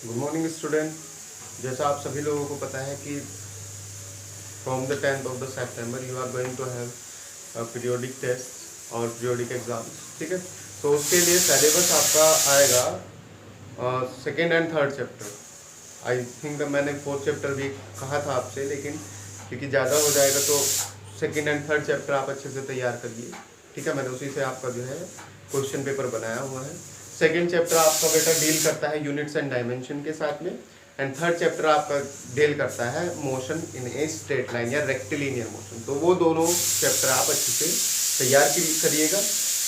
Good morning student. जैसा आप सभी लोगों को पता है कि from the 10th of the September you are going to have periodic test और पीरियोडिक एग्जाम्स। ठीक है, तो उसके लिए सिलेबस आपका आएगा second and third chapter. I think मैंने फोर्थ चैप्टर भी कहा था आपसे, लेकिन क्योंकि ज़्यादा हो जाएगा तो सेकेंड एंड थर्ड चैप्टर आप अच्छे से तैयार करिए। ठीक है, मैंने उसी से आपका जो है क्वेश्चन पेपर बनाया हुआ है। सेकेंड चैप्टर आपका बेटा डील करता है यूनिट्स एंड डायमेंशन के साथ में, एंड थर्ड चैप्टर आपका डील करता है motion in a straight line या रेक्टिलिनियर मोशन। तो वो दोनों चैप्टर आप अच्छे से तैयार करिएगा।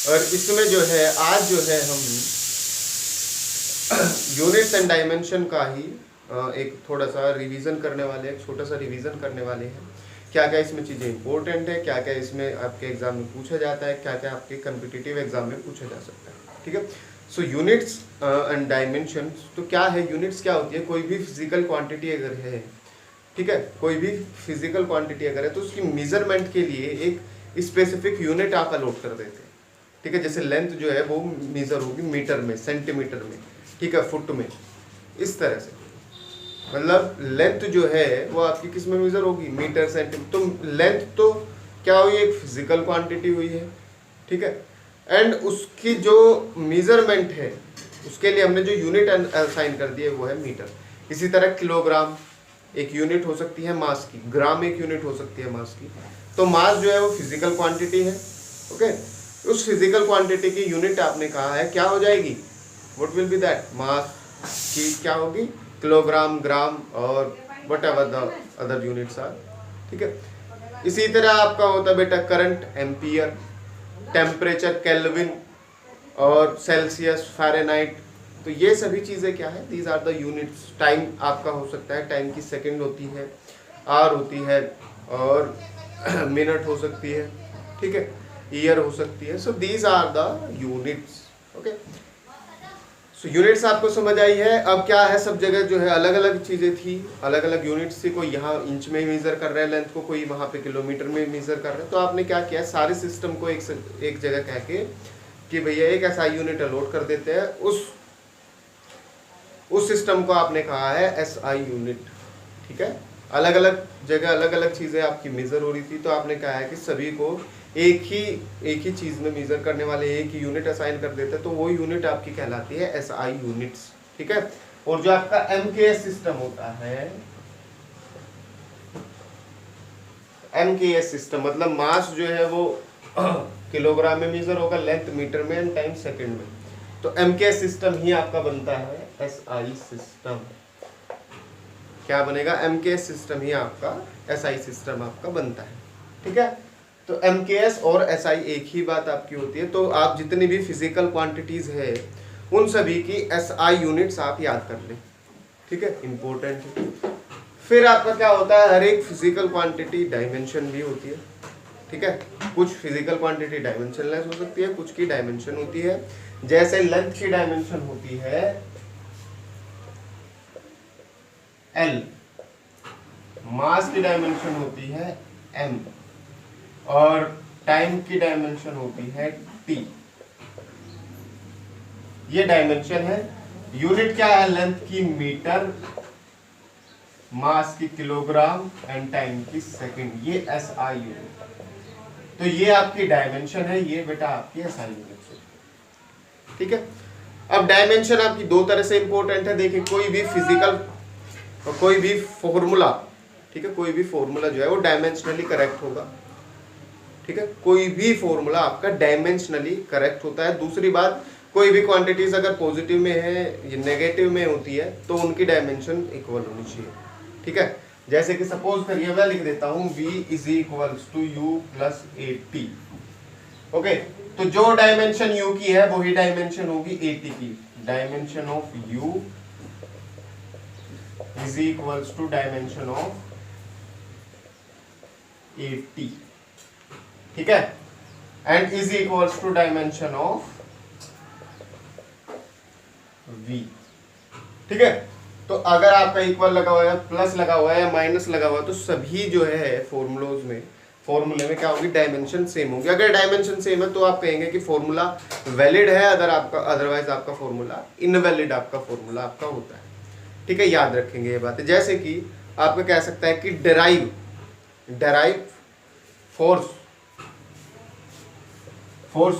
और इसमें जो है आज जो है हम यूनिट्स एंड डायमेंशन का ही एक थोड़ा सा रिवीजन करने वाले, एक छोटा सा रिवीजन करने वाले हैं। क्या क्या इसमें चीज़ें इंपॉर्टेंट है, क्या क्या इसमें आपके एग्जाम में पूछा जाता है, क्या क्या आपके कम्पिटिटिव एग्जाम में पूछा जा सकता है। ठीक है, सो यूनिट्स एंड डायमेंशन। तो क्या है यूनिट्स, क्या होती है? कोई भी फिजिकल क्वांटिटी अगर है, ठीक है, कोई भी फिजिकल क्वांटिटी अगर है तो उसकी मेजरमेंट के लिए एक स्पेसिफिक यूनिट आप अलॉट कर देते हैं। ठीक है, जैसे लेंथ जो है वो मेजर होगी मीटर में, सेंटीमीटर में, ठीक है, फुट में, इस तरह से। मतलब लेंथ जो है वो आपकी किस में मेजर होगी? Metre, centimetre. तो लेंथ तो क्या हुई? एक फिजिकल क्वांटिटी हुई है। ठीक है, एंड उसकी जो मेजरमेंट है उसके लिए हमने जो यूनिट असाइन कर दी है वो है मीटर। इसी तरह किलोग्राम एक यूनिट हो सकती है मास की, ग्राम एक यूनिट हो सकती है मास की। तो मास जो है वो फिजिकल क्वांटिटी है। ओके, उस फिजिकल क्वांटिटी की यूनिट आपने कहा है क्या हो जाएगी? What will be that? Mass की क्या होगी? किलोग्राम, ग्राम और whatever the other units are. ठीक है, इसी तरह आपका होता है बेटा करंट, एम्पियर, टेम्परेचर केल्विन और सेल्सियस, फ़ारेनहाइट। तो ये सभी चीज़ें क्या है? These are the units. Time आपका हो सकता है, टाइम की सेकंड होती है, आवर होती है और मिनट हो सकती है। ठीक है, ईयर हो सकती है। So these are the units. Okay, so units आपको समझ आई है। अब क्या है, सब जगह जो है अलग अलग चीज़ें थी, अलग अलग यूनिट्स थी। कोई यहाँ इंच में मेज़र कर रहा है लेंथ को, कोई वहाँ पे किलोमीटर में मेज़र कर रहा है। तो आपने क्या किया, सारे सिस्टम को एक जगह कह के कि भैया एक ऐसा यूनिट अलॉट कर देते हैं। उस सिस्टम को आपने कहा है एसआई यूनिट। ठीक है, अलग अलग जगह अलग अलग चीज़ें आपकी मेज़र हो रही थी, तो आपने कहा है कि सभी को एक ही चीज़ में मेज़र करने वाले एक ही यूनिट असाइन कर देते हैं। तो वो यूनिट आपकी कहलाती है एसआई यूनिट्स। ठीक है, और जो आपका एमकेएस सिस्टम होता है, एमकेएस सिस्टम मतलब मास जो है वो किलोग्राम में मेजर होगा, लेंथ मीटर में, एंड टाइम सेकंड में। तो एमकेएस सिस्टम ही आपका बनता है एसआई सिस्टम। क्या बनेगा? एमकेएस सिस्टम ही आपका एसआई सिस्टम आपका बनता है। ठीक है, तो एमकेएस और एसआई एक ही बात आपकी होती है। तो आप जितनी भी फिजिकल क्वांटिटीज है उन सभी की एसआई यूनिट्स आप याद कर लें। ठीक है, इंपॉर्टेंट है। फिर आपका क्या होता है, हर एक फिजिकल क्वांटिटी डायमेंशन भी होती है। ठीक है, कुछ फिजिकल क्वांटिटी डायमेंशनलेस हो सकती है, कुछ की डायमेंशन होती है। जैसे लेंथ की डायमेंशन होती है एल, मास की डायमेंशन होती है एम, और टाइम की डायमेंशन होती है टी। ये डायमेंशन है। यूनिट क्या है? लेंथ की मीटर, मास की किलोग्राम, एंड टाइम की सेकंड। ये एसआई यूनिट। तो ये आपकी डायमेंशन है, ये बेटा आपकी एसआई यूनिट है। ठीक है, अब डायमेंशन आपकी दो तरह से इंपॉर्टेंट है। देखिए, कोई भी फिजिकल और कोई भी फॉर्मूला, ठीक है, कोई भी फॉर्मूला जो है वो डायमेंशनली करेक्ट होगा। ठीक है, कोई भी फॉर्मूला आपका डायमेंशनली करेक्ट होता है। दूसरी बात, कोई भी क्वांटिटीज अगर पॉजिटिव में है या नेगेटिव में होती है तो उनकी डायमेंशन इक्वल होनी चाहिए। ठीक है, जैसे कि सपोज करिए मैं लिख देता हूं v is equals to u plus a t. Okay, तो जो डायमेंशन u की है वही डायमेंशन होगी ए टी की। Dimension of u is equals to dimension of a t. ठीक है, and is equals to dimension of v। ठीक है, तो अगर आपका इक्वल लगा हुआ है, प्लस लगा हुआ है या माइनस लगा हुआ है, तो सभी जो है फॉर्मूले में क्या होगी? डायमेंशन सेम होगी। अगर डायमेंशन सेम है तो आप कहेंगे कि फॉर्मूला वैलिड है, अदरवाइज आपका फॉर्मूला इनवैलिड आपका फॉर्मूला आपका होता है। ठीक है, याद रखेंगे ये बातें। जैसे कि आपका कह सकता है कि डेराइव फोर्स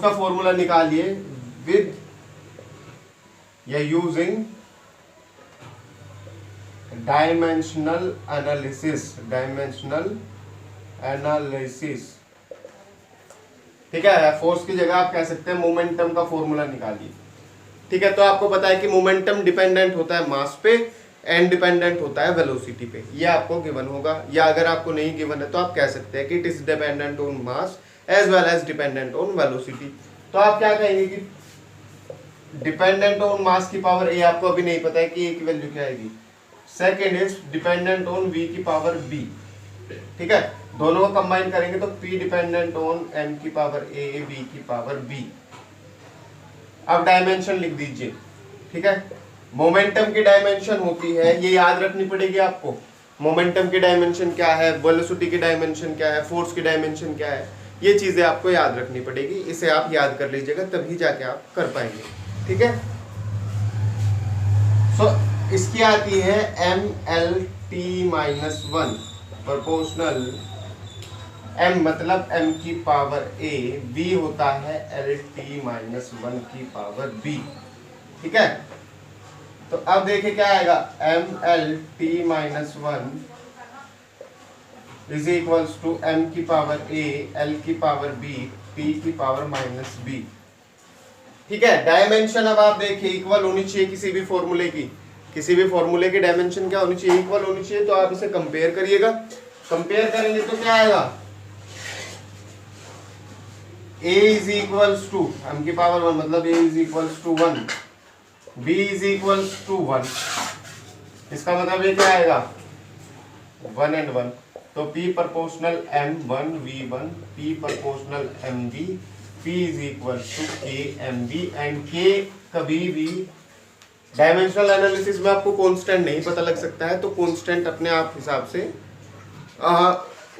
का फॉर्मूला निकालिए विद या यूजिंग डायमेंशनल एनालिसिस। ठीक है, फोर्स की जगह आप कह सकते हैं मोमेंटम का फॉर्मूला निकालिए। ठीक है, तो आपको पता है कि मोमेंटम डिपेंडेंट होता है मास पे एंड डिपेंडेंट होता है वेलोसिटी पे, ये आपको गिवन होगा। या अगर आपको नहीं गिवन है तो आप कह सकते हैं कि it is dependent on mass as well as dependent on velocity. तो आप क्या कहेंगे कि डिपेंडेंट ऑन मास की पावर ए, आपको अभी नहीं पता है कि ए की वैल्यू क्या आएगी। Second is dependent on v की पावर बी। ठीक है, दोनों को कंबाइन करेंगे तो पी डिपेंडेंट ऑन एम की पावर ए, बी की पावर बी। अब डायमेंशन लिख दीजिए। ठीक है, मोमेंटम की डायमेंशन होती है, ये याद रखनी पड़ेगी आपको। मोमेंटम की डायमेंशन क्या है, वेलोसिटी की डायमेंशन क्या है, फोर्स की डायमेंशन क्या है, ये चीजें आपको याद रखनी पड़ेगी। इसे आप याद कर लीजिएगा, तभी जाके आप कर पाएंगे। ठीक है, सो इसकी आती है MLT-1 प्रोपोर्शनल m मतलब m की पावर a, b होता है LT-1 की पावर b। ठीक है, तो अब देखिए क्या आएगा, MLT-1 is equals to m की पावर a, l की पावर b, p की पावर माइनस b। ठीक है, डायमेंशन अब आप देखिए इक्वल होनी चाहिए किसी भी फॉर्मूले की। किसी भी फॉर्मूले की डायमेंशन क्या होनी चाहिए, इक्वल होनी चाहिए। तो आप इसे कंपेयर करिएगा, कंपेयर करेंगे तो क्या आएगा, a is equals to m की पावर 1 मतलब a is equals to 1, b is equals to 1, इसका मतलब ये क्या आएगा 1 and 1। तो p proportional m1 v1, p proportional mv, p is equals to k mv and k कभी भी डायमेंशनल एनालिसिस में आपको कांस्टेंट नहीं पता लग सकता है, तो कांस्टेंट अपने आप हिसाब से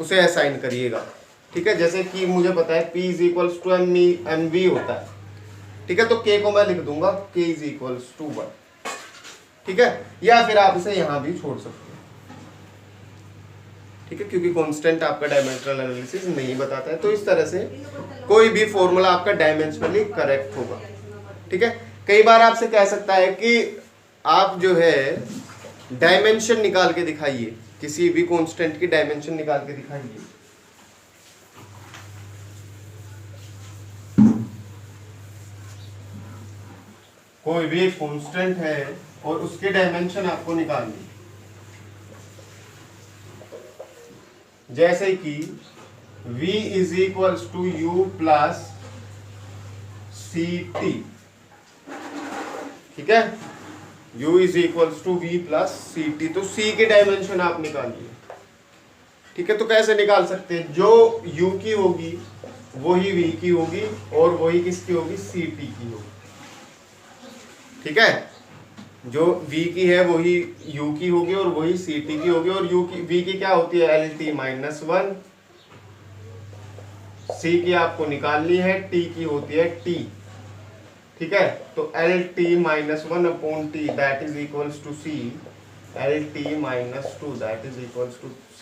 उसे असाइन करिएगा। ठीक है, जैसे कि मुझे पता है p is equals to mv होता है। ठीक है, तो k को मैं लिख दूंगा k इज इक्वल्स टू 1। ठीक है, या फिर आप इसे यहां भी छोड़ सकते हैं। ठीक है, क्योंकि कांस्टेंट आपका डायमेंशनल एनालिसिस नहीं बताता है, तो इस तरह से कोई भी फॉर्मूला आपका डायमेंशनली करेक्ट होगा। ठीक है, कई बार आपसे कह सकता है कि आप जो है डायमेंशन निकाल के दिखाइए, किसी भी कांस्टेंट की डायमेंशन निकाल के दिखाइए। कोई भी एक कांस्टेंट है और उसके डायमेंशन आपको निकालनी, जैसे कि v is equals to u plus ct। ठीक है, u is equals to v plus ct, तो c की डायमेंशन आप निकालिए। ठीक है, तो कैसे निकाल सकते हैं, जो u की होगी वही v की होगी और वही किसकी होगी, ct की होगी। ठीक है, जो v की है वही u की होगी और वही ct की होगी, और u की v की क्या होती है LT-1, c की आपको निकालनी है, t की होती है t। ठीक है, तो LT-1 upon t that is equals to c, LT-2 that is equals to c।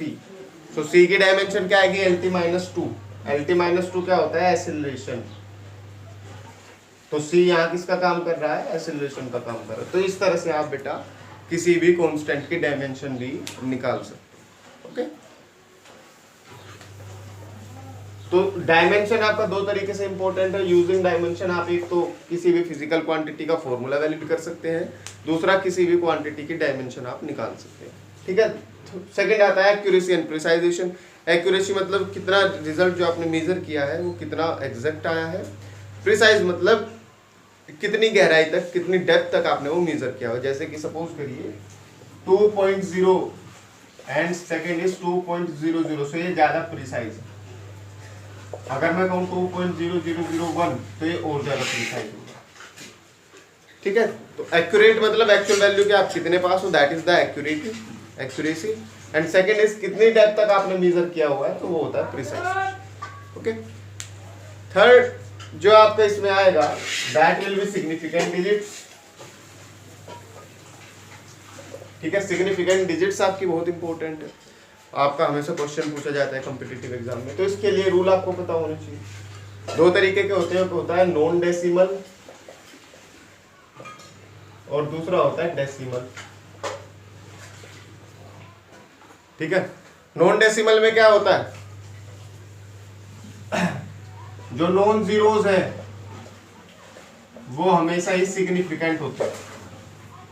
So c की डायमेंशन क्या आएगी, LT-2। LT-2 क्या होता है, एक्सीलरेशन। तो c यहाँ किसका काम कर रहा है, एक्सीलरेशन का काम कर रहा है। तो इस तरह से आप बेटा किसी भी कांस्टेंट की डायमेंशन भी निकाल सकते हैं। ओके, तो डायमेंशन आपका दो तरीके से इंपॉर्टेंट है। यूजिंग डायमेंशन आप एक तो किसी भी फिजिकल क्वांटिटी का फॉर्मूला वैलिड कर सकते हैं, दूसरा किसी भी क्वांटिटी की डायमेंशन आप निकाल सकते हैं। ठीक है, सेकंड आता है एक्यूरेसी एंड प्रिसाइजेशन। एक्यूरेसी मतलब कितना रिजल्ट जो आपने मेजर किया है वो कितना एग्जैक्ट आया है। प्रिसाइज मतलब कितनी गहराई तक, कितनी डेप्थ तक आपने वो मेजर किया हो। जैसे कि सपोज करिए 2.0 एंड सेकेंड इज 2.001, सो ये ज्यादा प्रिसाइज है। अगर मैं कहूँ 2.0001 तो ये और ज्यादा प्रिसाइज होगा। ठीक है, तो एक्यूरेट मतलब एक्चुअल वैल्यू के आप कितने पास हो, that is the accuracy. And second is कितनी डेप्थ तक आपने मेजर किया हुआ है, तो वो होता है प्रिसाइज। ओके, थर्ड जो आपका इसमें आएगा that will be significant digits. ठीक है, सिग्निफिकेंट डिजिट्स आपकी बहुत इंपॉर्टेंट है, आपका हमेशा क्वेश्चन पूछा जाता है कॉम्पिटिटिव एग्जाम में, तो इसके लिए रूल आपको पता होना चाहिए। दो तरीके के होते हैं, एक होता है नॉन डेसिमल और दूसरा होता है डेसिमल। ठीक है, नॉन डेसिमल में क्या होता है, जो नॉन जीरोज है वो हमेशा ही सिग्निफिकेंट होते हैं।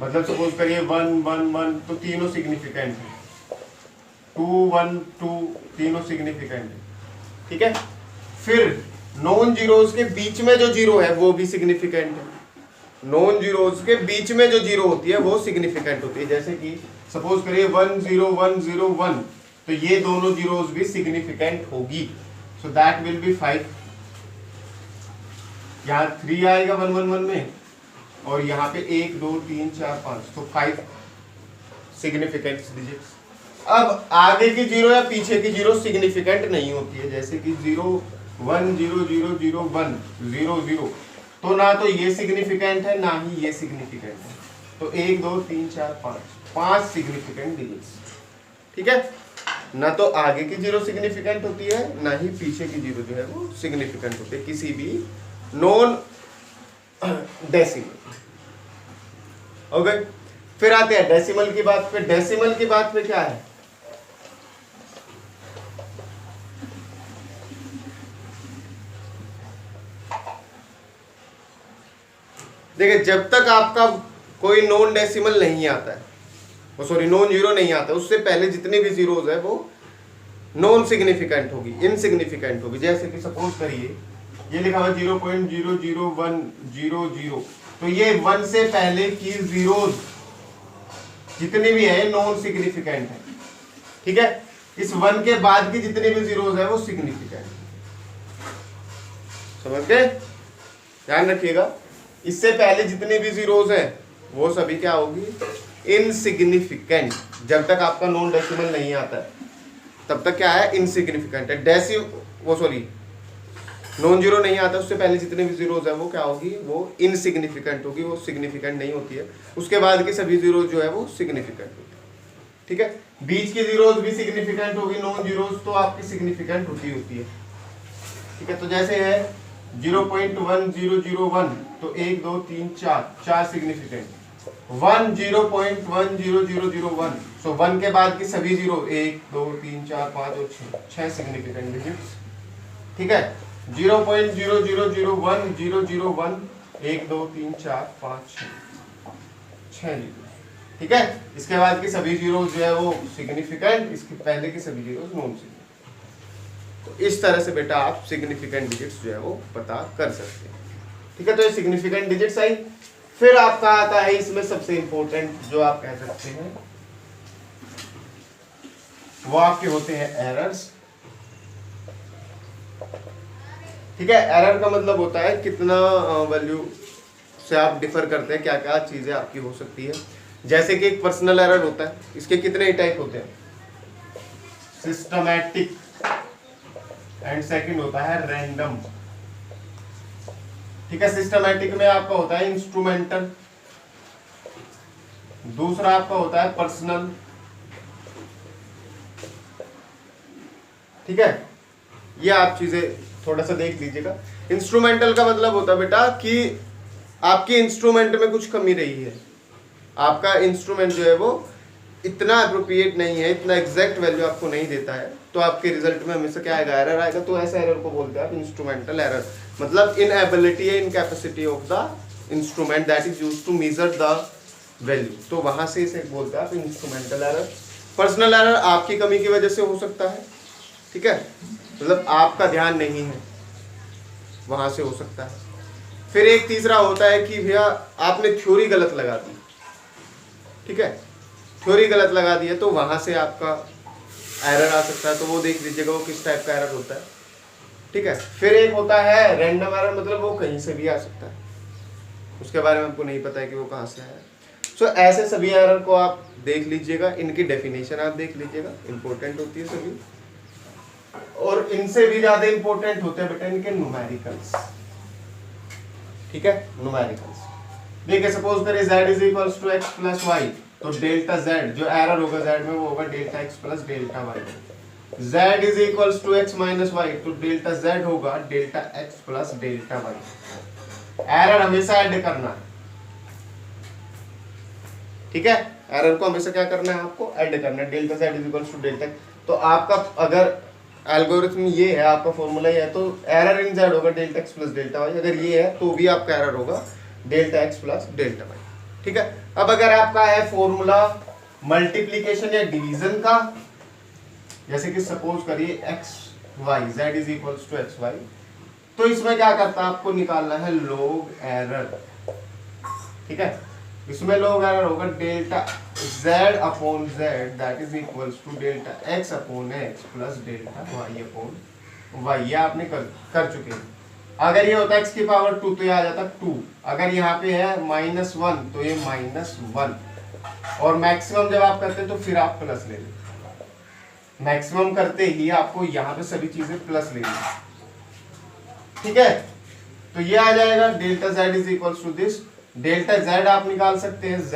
मतलब सपोज करिए 1 1 1 तो तीनों सिग्निफिकेंट है, 2 1 2 तीनों सिग्निफिकेंट है। ठीक है, फिर नॉन जीरोज के बीच में जो जीरो है वो भी सिग्निफिकेंट है। नॉन जीरोज के बीच में जो जीरो होती है वो सिग्निफिकेंट होती है। जैसे कि सपोज करिए 1 0 1 0 1, तो ये दोनों जीरोज भी सिग्निफिकेंट होगी, सो दैट विल बी 5। यहाँ 3 आएगा 1 1 1 में, और यहाँ पे 1 2 3 4 5, तो 5 सिग्निफिकेंट डिजिट्स। अब आगे की जीरो या पीछे की जीरो सिग्निफिकेंट नहीं होती है, जैसे कि 0 1 0 0 0 1 0 0, तो ना तो ये सिग्निफिकेंट है ना ही ये सिग्निफिकेंट है, तो 1 2 3 4 5 सिग्निफिकेंट डिजिट्स। ठीक है, ना तो आगे की जीरो सिग्निफिकेंट होती है ना ही पीछे की जीरो जो है वो सिग्निफिकेंट होती है किसी भी नॉन डेसिमल। ओके, फिर आते हैं डेसिमल की बात पे। डेसिमल की बात पे क्या है, देखिए जब तक आपका कोई नॉन डेसिमल नहीं आता है, वो सॉरी नॉन जीरो नहीं आता, उससे पहले जितने भी जीरोज है वो नॉन सिग्निफिकेंट होगी, इनसिग्निफिकेंट होगी। जैसे कि सपोज करिए ये लिखा हुआ 0.00100, तो ये 1 से पहले की जीरोज जितने भी है नॉन सिग्निफिकेंट है। ठीक है, इस 1 के बाद की जितने भी जीरोज है वो सिग्निफिकेंट। समझ गए, ध्यान रखिएगा, इससे पहले जितने भी जीरोज हैं वो सभी क्या होगी, इनसिग्निफिकेंट। जब तक आपका नॉन डेसिमल नहीं आता है तब तक क्या है, इनसिग्निफिकेंट है। वो सॉरी नॉन जीरो नहीं आता, उससे पहले जितने भी जीरोज है वो क्या होगी, वो इनसिग्निफिकेंट होगी, वो सिग्निफिकेंट नहीं होती है। उसके बाद की सभी जीरोज जो है वो सिग्निफिकेंट होती है। ठीक है, बीच की जीरोज भी सिग्निफिकेंट होगी, नॉन जीरोज तो आपकी सिग्निफिकेंट होती है। ठीक है, तो जैसे है 0.1001, तो 1 2 3 4 सिग्निफिकेंट। 1 0.10001, सो 1 के बाद की सभी जीरो 1 2 3 4 5 और 6 सिग्निफिकेंट डिजिट्स। ठीक है, 0.0001001 1 2 3 4 5 6 जीरो। ठीक है, इसके बाद की सभी जीरो जो है वो सिग्निफिकेंट, इसके पहले की सभी जीरो नॉन सिग्निफिकेंट। तो इस तरह से बेटा आप सिग्निफिकेंट डिजिट्स जो है वो पता कर सकते हैं। ठीक है, तो ये सिग्निफिकेंट डिजिट्स आई। फिर आपका आता है इसमें सबसे इंपॉर्टेंट जो आप कह सकते हैं वो आपके होते हैं एरर्स। ठीक है, एरर का मतलब होता है कितना वैल्यू से आप डिफर करते हैं, क्या क्या चीजें आपकी हो सकती है। जैसे कि एक पर्सनल एरर होता है, इसके कितने टाइप होते हैं, सिस्टमैटिक, एंड सेकंड होता है रैंडम। ठीक है, सिस्टमैटिक में आपका होता है इंस्ट्रूमेंटल, दूसरा आपका होता है पर्सनल। ठीक है, ये आप चीजें थोड़ा सा देख लीजिएगा। इंस्ट्रूमेंटल का मतलब होता है बेटा कि आपकी इंस्ट्रूमेंट में कुछ कमी रही है, आपका इंस्ट्रूमेंट जो है वो इतना अप्रोप्रिएट नहीं है, इतना एग्जैक्ट वैल्यू आपको नहीं देता है, तो आपके रिजल्ट में हमेशा क्या आएगा, एरर आएगा। तो ऐसा एरर को बोलते हैं आप इंस्ट्रूमेंटल एरर, मतलब इनएबिलिटी या incapacity of the instrument that is used to measure the value, तो वहां से इसे बोलते हैं आप इंस्ट्रूमेंटल एरर। पर्सनल एरर आपकी कमी की वजह से हो सकता है, ठीक है, मतलब आपका ध्यान नहीं है, वहां से हो सकता है। फिर एक तीसरा होता है कि भैया आपने थ्योरी गलत लगा दी, ठीक है, थ्योरी गलत लगा दी है, तो वहां से आपका एरर आ सकता है, तो वो देख लीजिएगा वो किस टाइप का एरर होता है। ठीक है, फिर एक होता है रैंडम एरर, मतलब वो कहीं से भी आ सकता है, उसके बारे में आपको नहीं पता है कि वो कहाँ से आया है। सो ऐसे सभी एरर को आप देख लीजिएगा, इनकी डेफिनेशन आप देख लीजिएगा, इंपॉर्टेंट होती है सभी, और इनसे भी ज्यादा इंपॉर्टेंट होते हैं बेटा इनके न्यूमेरिकल्स। ठीक है, न्यूमेरिकल्स देखिए, सपोज करें z = x + y, तो डेल्टा जेड जो एरर होगा जेड में वो होगा delta x plus delta y. Z is equals to x minus y, तो डेल्टा जेड होगा delta x plus delta y. Error हमेशा ऐड करना है, ठीक है, एरर को हमेशा क्या करना है आपको ऐड करना है, delta z is equals to delta. तो आपका अगर एल्गोरिथम ये है, आपका फॉर्मूला ये है, तो एरर इन जेड होगा delta x plus delta y. अगर ये है तो भी आपका एरर होगा delta x plus delta y, ठीक है। अब अगर आपका है फॉर्मूला मल्टीप्लीकेशन या डिवीजन का, जैसे कि सपोज करिए x y z is equals to x y, तो इसमें क्या करता है आपको निकालना है लॉग एरर, ठीक है। इसमें लॉग एरर होगा delta z upon z that is equals to delta x upon x plus delta y upon y। ये आपने कर चुके हैं। अगर ये होता है x की पावर 2 तो ये आ जाता 2, अगर यहाँ पे है -1 तो ये -1, और मैक्सिमम जब आप करते हैं तो फिर आप प्लस ले लेते, मैक्सिमम करते ही आपको यहाँ पे सभी चीजें प्लस लेनी, ठीक है। तो ये आ जाएगा delta z is equals to this, delta z आप निकाल सकते हैं z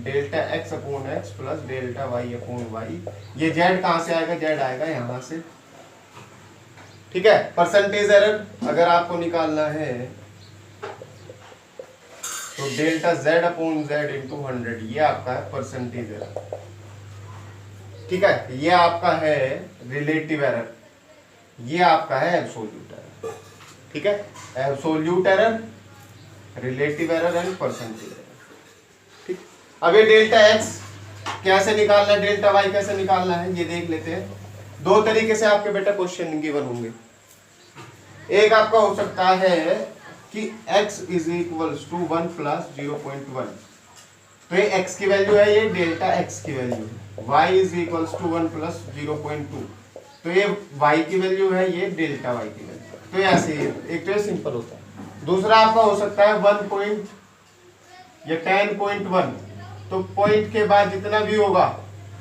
delta x upon x plus delta y upon y. ये z कहां से आएगा, z आएगा यहां से, ठीक है। परसेंटेज एरर अगर आपको निकालना है तो delta z upon z into 100, ये आपका है परसेंटेज एरर, ठीक है। ये आपका है रिलेटिव एरर, ये आपका है एब्सोल्यूट एरर, ठीक है। Absolute error, relative error and percentage error, ठीक। अब ये डेल्टा x कैसे निकालना है, डेल्टा y कैसे निकालना है, ये देख लेते हैं। दो तरीके से आपके बेटा क्वेश्चन गिवन होंगे। एक आपका हो सकता है कि x is equals to 1 plus 0.1, तो ये x की वैल्यू है, ये डेल्टा x की वैल्यू है। y is equals to 1 plus 0.2, तो ये y की वैल्यू है, ये डेल्टा y की वैल्यू। तो ऐसे ही एक तो ये सिंपल होता है। दूसरा आपका हो सकता है 1 पॉइंट या 10.1, तो पॉइंट के बाद जितना भी होगा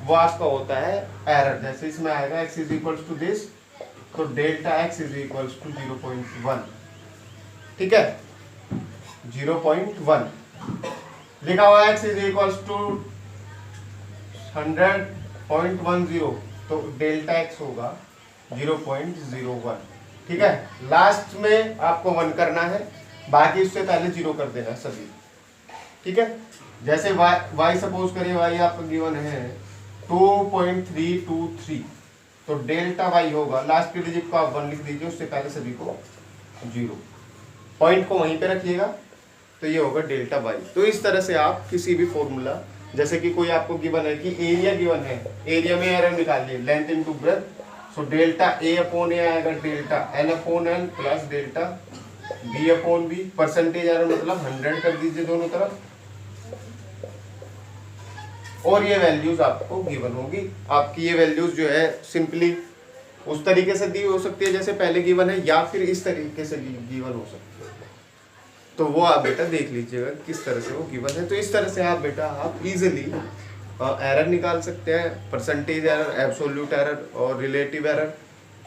वो आपका होता है एरर। जैसे इसमें आएगा x is equals to this, तो delta x is equals to 0.1, ठीक है, 0.1 लिखा हुआ x इज इक्वल्स टू 100.10, तो डेल्टा x होगा 0.01, ठीक है। लास्ट में आपको 1 करना है, बाकी उससे पहले 0 कर देना सभी, ठीक है। जैसे y सपोज करिए y आपका गिवन है 2.323, तो डेल्टा y होगा, लास्ट के डिजिट को आप 1 लिख दीजिए, उससे पहले सभी को 0, पॉइंट को वहीं पे रखिएगा, तो ये होगा डेल्टा y। तो इस तरह से आप किसी भी फॉर्मूला, जैसे कि कोई आपको गिवन है कि एरिया गिवन है, एरिया में एरर निकालिए length into breadth, so delta a upon a आएगा delta l upon l plus delta b upon b। Percentage error मतलब 100 कर दीजिए दोनों तरफ, और ये वैल्यूज आपको गिवन होगी। आपकी ये वैल्यूज जो है सिंपली उस तरीके से दी हो सकती है जैसे पहले गिवन है, या फिर इस तरीके से गिवन हो सकती है, तो वो आप बेटा देख लीजिएगा किस तरह से वो गिवन है। तो इस तरह से आप बेटा आप इजीली एरर निकाल सकते हैं, परसेंटेज एरर, एब्सोल्यूट एरर और रिलेटिव एरर।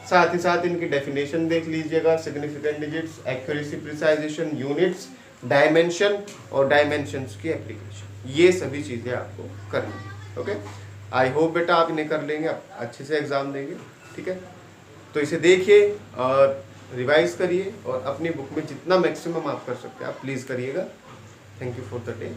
साथ ही साथ इनकी डेफिनेशन देख लीजिएगा, significant digits, accuracy, precision, units, dimension और डायमेंशंस की एप्लीकेशन, ये सभी चीज़ें आपको करनी है। ओके, आई होप बेटा आप इन्हें कर लेंगे, आप अच्छे से एग्जाम देंगे, ठीक है। तो इसे देखिए और रिवाइज करिए, और अपनी बुक में जितना मैक्सिमम आप कर सकते हैं आप प्लीज़ करिएगा। Thank you for the day.